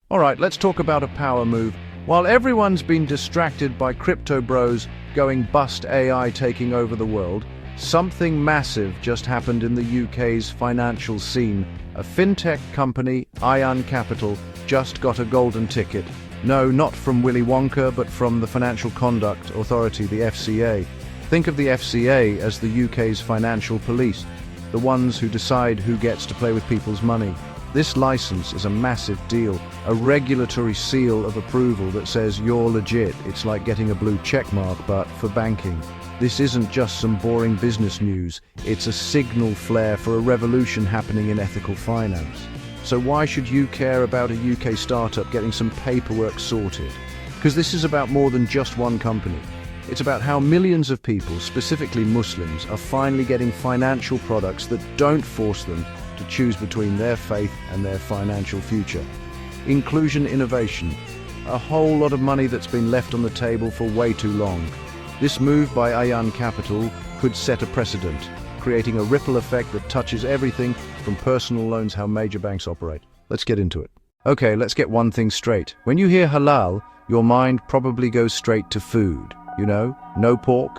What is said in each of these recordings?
All right, let's talk about a power move. While everyone's been distracted by crypto bros going bust AI taking over the world, something massive just happened in the UK's financial scene. A fintech company, Ayan Capital, just got a golden ticket. No, not from Willy Wonka, but from the Financial Conduct Authority, the FCA. Think of the FCA as the UK's financial police, the ones who decide who gets to play with people's money. This license is a massive deal, a regulatory seal of approval that says you're legit. It's like getting a blue check mark, but for banking. This isn't just some boring business news, it's a signal flare for a revolution happening in ethical finance. So why should you care about a UK startup getting some paperwork sorted? Because this is about more than just one company. It's about how millions of people, specifically Muslims, are finally getting financial products that don't force them to choose between their faith and their financial future. Inclusion innovation. A whole lot of money that's been left on the table for way too long. This move by Ayan Capital could set a precedent, creating a ripple effect that touches everything from personal loans how major banks operate. Let's get into it. Okay, let's get one thing straight. When you hear halal, your mind probably goes straight to food. You know, no pork,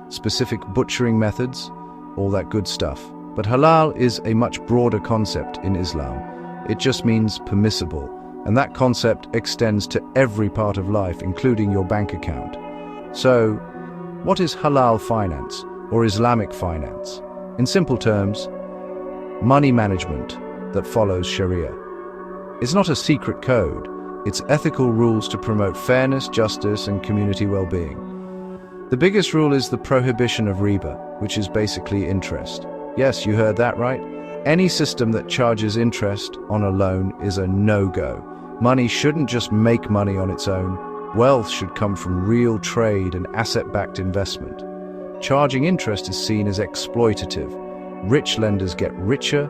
specific butchering methods, all that good stuff. But halal is a much broader concept in Islam. It just means permissible, and that concept extends to every part of life, including your bank account. So, what is halal finance, or Islamic finance? In simple terms, money management that follows Sharia. It's not a secret code, it's ethical rules to promote fairness, justice, and community well-being. The biggest rule is the prohibition of riba, which is basically interest. Yes, you heard that right. Any system that charges interest on a loan is a no-go. Money shouldn't just make money on its own. Wealth should come from real trade and asset-backed investment. Charging interest is seen as exploitative. Rich lenders get richer,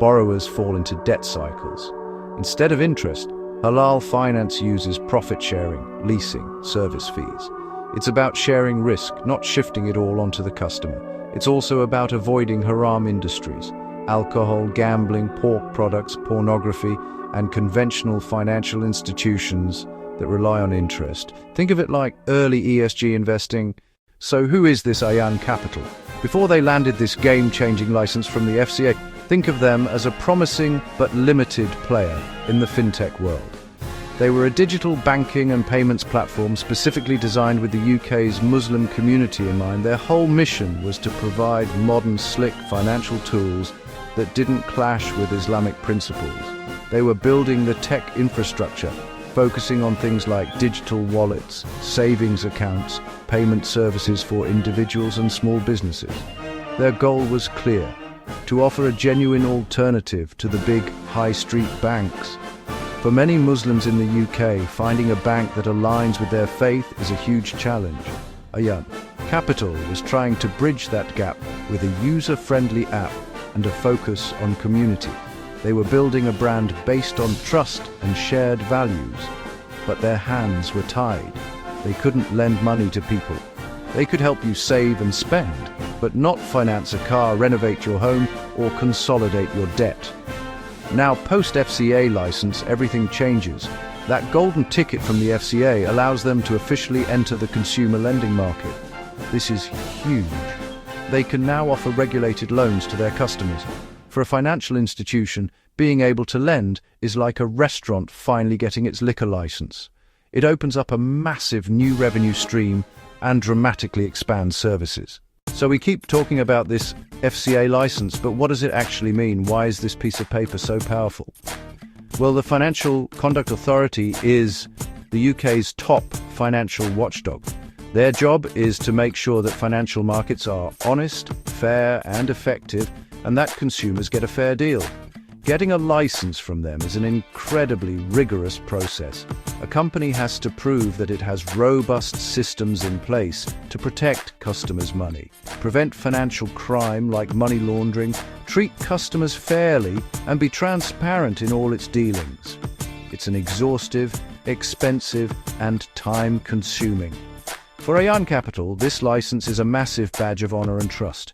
borrowers fall into debt cycles. Instead of interest, halal finance uses profit sharing, leasing, service fees. It's about sharing risk, not shifting it all onto the customer. It's also about avoiding haram industries, alcohol, gambling, pork products, pornography, and conventional financial institutions that rely on interest. Think of it like early ESG investing. So who is this Ayan Capital? Before they landed this game-changing license from the FCA, think of them as a promising but limited player in the fintech world. They were a digital banking and payments platform specifically designed with the UK's Muslim community in mind. Their whole mission was to provide modern, slick financial tools that didn't clash with Islamic principles. They were building the tech infrastructure, focusing on things like digital wallets, savings accounts, payment services for individuals and small businesses. Their goal was clear: to offer a genuine alternative to the big high street banks. For many Muslims in the UK, finding a bank that aligns with their faith is a huge challenge. Ayan Capital was trying to bridge that gap with a user-friendly app and a focus on community. They were building a brand based on trust and shared values, but their hands were tied. They couldn't lend money to people. They could help you save and spend, but not finance a car, renovate your home, or consolidate your debt. Now, post-FCA license, everything changes. That golden ticket from the FCA allows them to officially enter the consumer lending market. This is huge. They can now offer regulated loans to their customers. For a financial institution, being able to lend is like a restaurant finally getting its liquor license. It opens up a massive new revenue stream and dramatically expands services. So we keep talking about this FCA license, but what does it actually mean? Why is this piece of paper so powerful? Well, the Financial Conduct Authority is the UK's top financial watchdog. Their job is to make sure that financial markets are honest, fair, and effective, and that consumers get a fair deal. Getting a license from them is an incredibly rigorous process. A company has to prove that it has robust systems in place to protect customers' money, prevent financial crime like money laundering, treat customers fairly, and be transparent in all its dealings. It's an exhaustive, expensive, and time-consuming. For Ayan Capital, this license is a massive badge of honor and trust.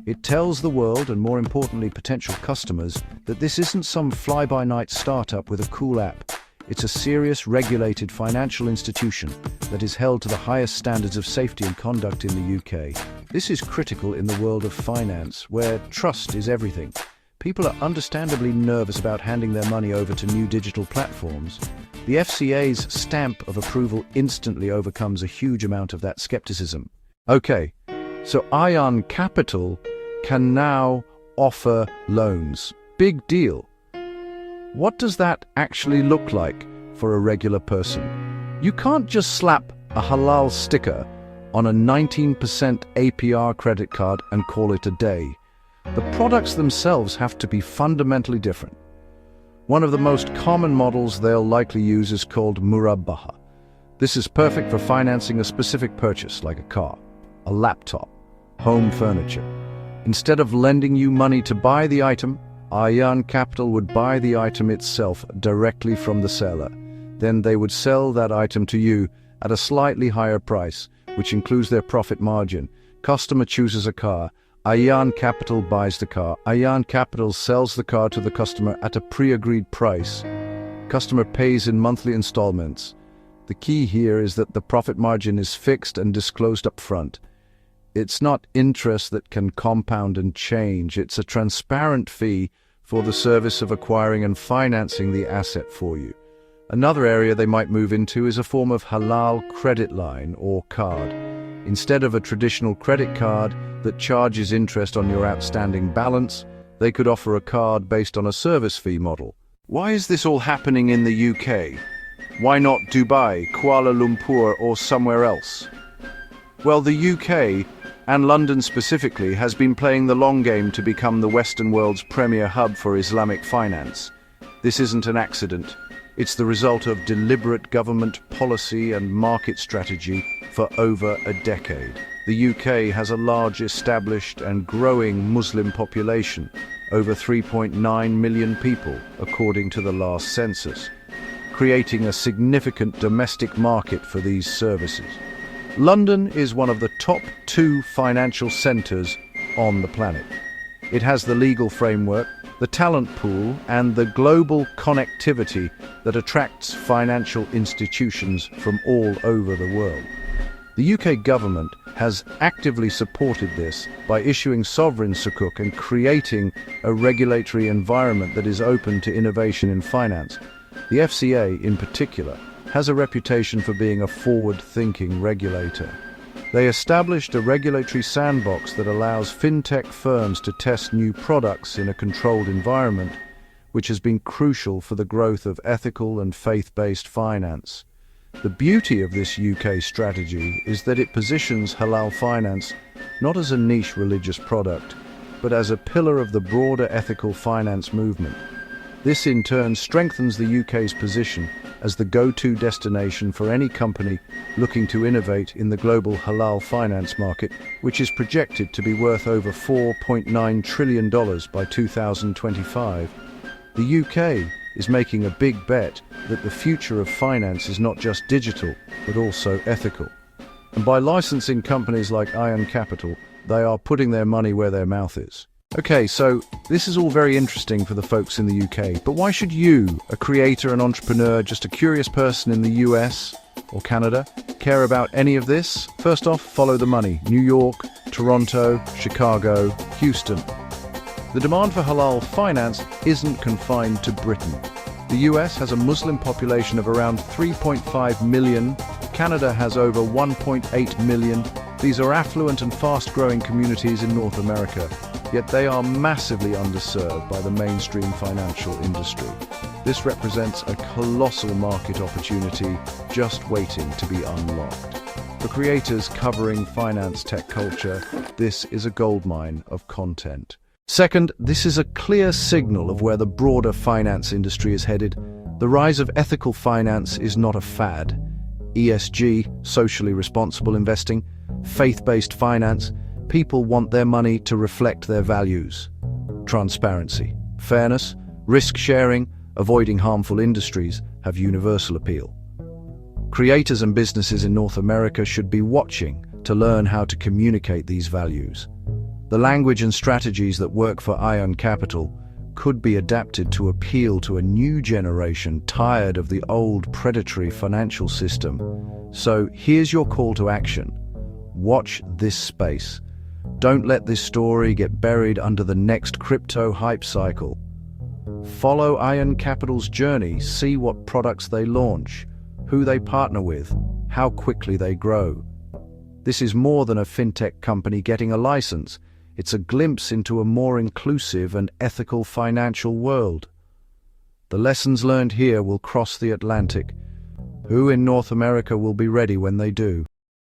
It tells the world, and more importantly potential customers, that this isn't some fly-by-night startup with a cool app. It's a serious, regulated financial institution that is held to the highest standards of safety and conduct in the UK. This is critical in the world of finance, where trust is everything. People are understandably nervous about handing their money over to new digital platforms. The FCA's stamp of approval instantly overcomes a huge amount of that skepticism. Okay, so Ayan Capital can now offer loans. Big deal. What does that actually look like for a regular person? You can't just slap a Halal sticker on a 19% APR credit card and call it a day. The products themselves have to be fundamentally different. One of the most common models they'll likely use is called Murabbaha. This is perfect for financing a specific purchase, like a car, a laptop, home furniture. Instead of lending you money to buy the item, Ayan Capital would buy the item itself directly from the seller. Then they would sell that item to you at a slightly higher price, which includes their profit margin. Customer chooses a car. Ayan Capital buys the car. Ayan Capital sells the car to the customer at a pre-agreed price. Customer pays in monthly installments. The key here is that the profit margin is fixed and disclosed up front. It's not interest that can compound and change. It's a transparent fee for the service of acquiring and financing the asset for you. Another area they might move into is a form of halal credit line or card. Instead of a traditional credit card that charges interest on your outstanding balance, they could offer a card based on a service fee model. Why is this all happening in the UK? Why not Dubai, Kuala Lumpur, or somewhere else? Well, the UK, and London specifically, has been playing the long game to become the Western world's premier hub for Islamic finance. This isn't an accident. It's the result of deliberate government policy and market strategy for over a decade. The UK has a large, established and growing Muslim population, over 3.9 million people, according to the last census, creating a significant domestic market for these services. London is one of the top 2 financial centres on the planet. It has the legal framework, the talent pool, and the global connectivity that attracts financial institutions from all over the world. The UK government has actively supported this by issuing sovereign sukuk and creating a regulatory environment that is open to innovation in finance. The FCA, in particular, has a reputation for being a forward-thinking regulator. They established a regulatory sandbox that allows fintech firms to test new products in a controlled environment, which has been crucial for the growth of ethical and faith-based finance. The beauty of this UK strategy is that it positions halal finance not as a niche religious product, but as a pillar of the broader ethical finance movement. This in turn strengthens the UK's position as the go-to destination for any company looking to innovate in the global halal finance market, which is projected to be worth over $4.9 trillion by 2025. The UK is making a big bet that the future of finance is not just digital, but also ethical. And by licensing companies like Ayan Capital, they are putting their money where their mouth is. Okay, so this is all very interesting for the folks in the UK, but why should you, a creator, an entrepreneur, just a curious person in the US or Canada, care about any of this? First off, follow the money. New York, Toronto, Chicago, Houston. The demand for halal finance isn't confined to Britain. The US has a Muslim population of around 3.5 million. Canada has over 1.8 million. These are affluent and fast-growing communities in North America, yet they are massively underserved by the mainstream financial industry. This represents a colossal market opportunity just waiting to be unlocked. For creators covering finance tech culture, this is a goldmine of content. Second, this is a clear signal of where the broader finance industry is headed. The rise of ethical finance is not a fad. ESG, socially responsible investing, faith-based finance, people want their money to reflect their values. Transparency, fairness, risk-sharing, avoiding harmful industries have universal appeal. Creators and businesses in North America should be watching to learn how to communicate these values. The language and strategies that work for Ayan Capital could be adapted to appeal to a new generation tired of the old predatory financial system. So here's your call to action. Watch this space. Don't let this story get buried under the next crypto hype cycle. Follow Ayan Capital's journey, see what products they launch, who they partner with, how quickly they grow. This is more than a fintech company getting a license. It's a glimpse into a more inclusive and ethical financial world. The lessons learned here will cross the Atlantic. Who in North America will be ready when they do?